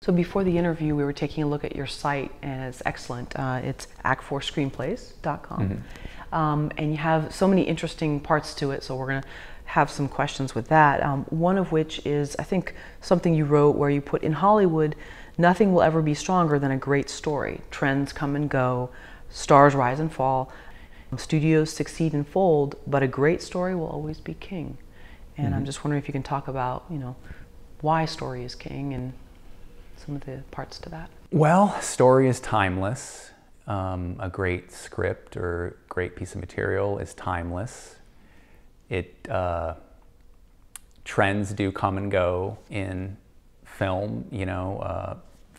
So before the interview, we were taking a look at your site, and it's excellent. It's act4screenplays.com. And you have so many interesting parts to it, so we're going to have some questions with that. One of which is, I think, something you wrote where you put, in Hollywood, nothing will ever be stronger than a great story. Trends come and go, stars rise and fall, studios succeed and fold, but a great story will always be king. And I'm just wondering if you can talk about, why story is king and some of the parts to that. Well, story is timeless. A great script or great piece of material is timeless. Trends do come and go in film,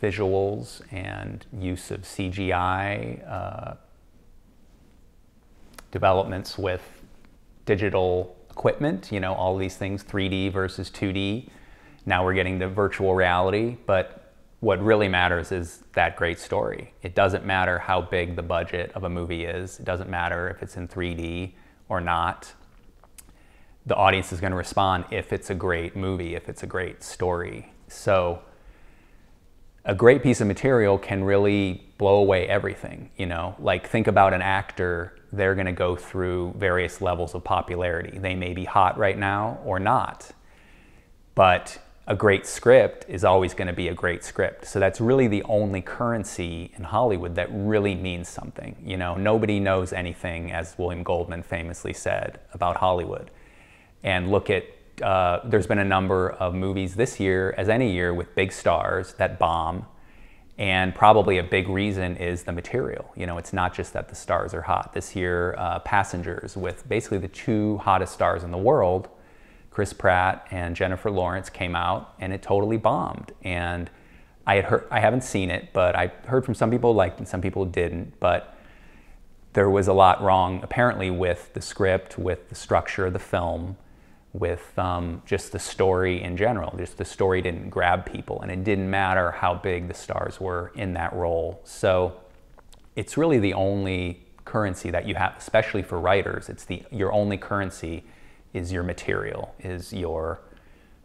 visuals and use of CGI, developments with digital equipment, all these things, 3D versus 2D. Now we're getting to virtual reality, but what really matters is that great story. It doesn't matter how big the budget of a movie is. It doesn't matter if it's in 3D or not. The audience is going to respond if it's a great movie, if it's a great story. So a great piece of material can really blow away everything, Like, think about an actor. They're going to go through various levels of popularity. They may be hot right now or not, but a great script is always going to be a great script. So that's really the only currency in Hollywood that really means something. Nobody knows anything, as William Goldman famously said, about Hollywood. And look at, there's been a number of movies this year, as any year, with big stars that bomb. And probably a big reason is the material. It's not just that the stars are hot. This year, Passengers, with basically the two hottest stars in the world, Chris Pratt and Jennifer Lawrence, came out and it totally bombed. And I haven't seen it, but I heard from some people liked it and some people didn't. But there was a lot wrong, apparently, with the script, with the structure of the film, with just the story in general. Just the story didn't grab people, and it didn't matter how big the stars were in that role. So it's really the only currency that you have, especially for writers. Your only currency is your material, is your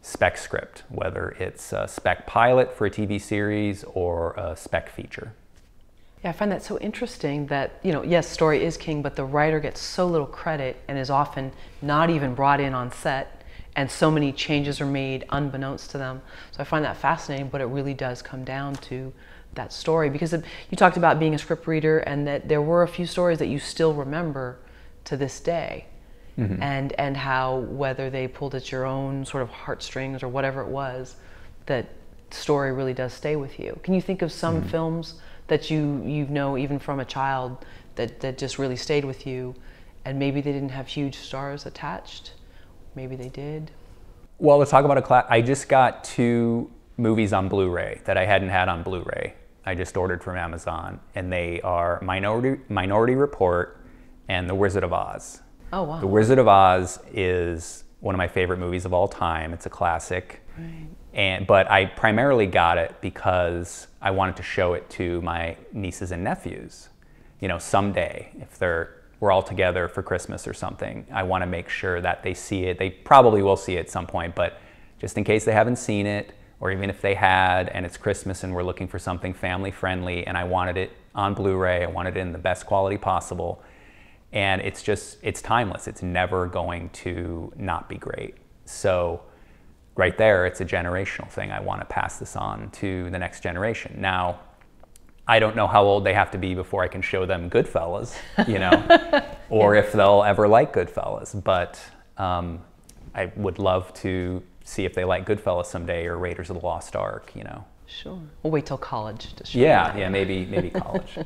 spec script, whether it's a spec pilot for a TV series or a spec feature. Yeah, I find that so interesting that, yes, story is king, but the writer gets so little credit and is often not even brought in on set, and so many changes are made unbeknownst to them. So I find that fascinating, but it really does come down to that story. Because you talked about being a script reader and that there were a few stories that you still remember to this day. And how, whether they pulled at your own sort of heartstrings or whatever it was, that story really does stay with you. Can you think of some films that you even from a child that just really stayed with you, and maybe they didn't have huge stars attached, maybe they did? Well, let's talk about I just got 2 movies on Blu-ray that I hadn't had on Blu-ray. I just ordered from Amazon, and they are Minority Report and The Wizard of Oz. Oh, wow. The Wizard of Oz is one of my favorite movies of all time. It's a classic. Right. But I primarily got it because I wanted to show it to my nieces and nephews. Someday, if we're all together for Christmas or something, I want to make sure that they see it. They probably will see it at some point, but just in case they haven't seen it, or even if they had and it's Christmas and we're looking for something family friendly and I wanted it on Blu-ray, I wanted it in the best quality possible. And it's timeless. It's never going to not be great. So right there, it's a generational thing. I want to pass this on to the next generation. Now, I don't know how old they have to be before I can show them Goodfellas, or if they'll ever like Goodfellas. But I would love to see if they like Goodfellas someday, or Raiders of the Lost Ark, Sure. We'll wait till college to show Yeah, maybe college.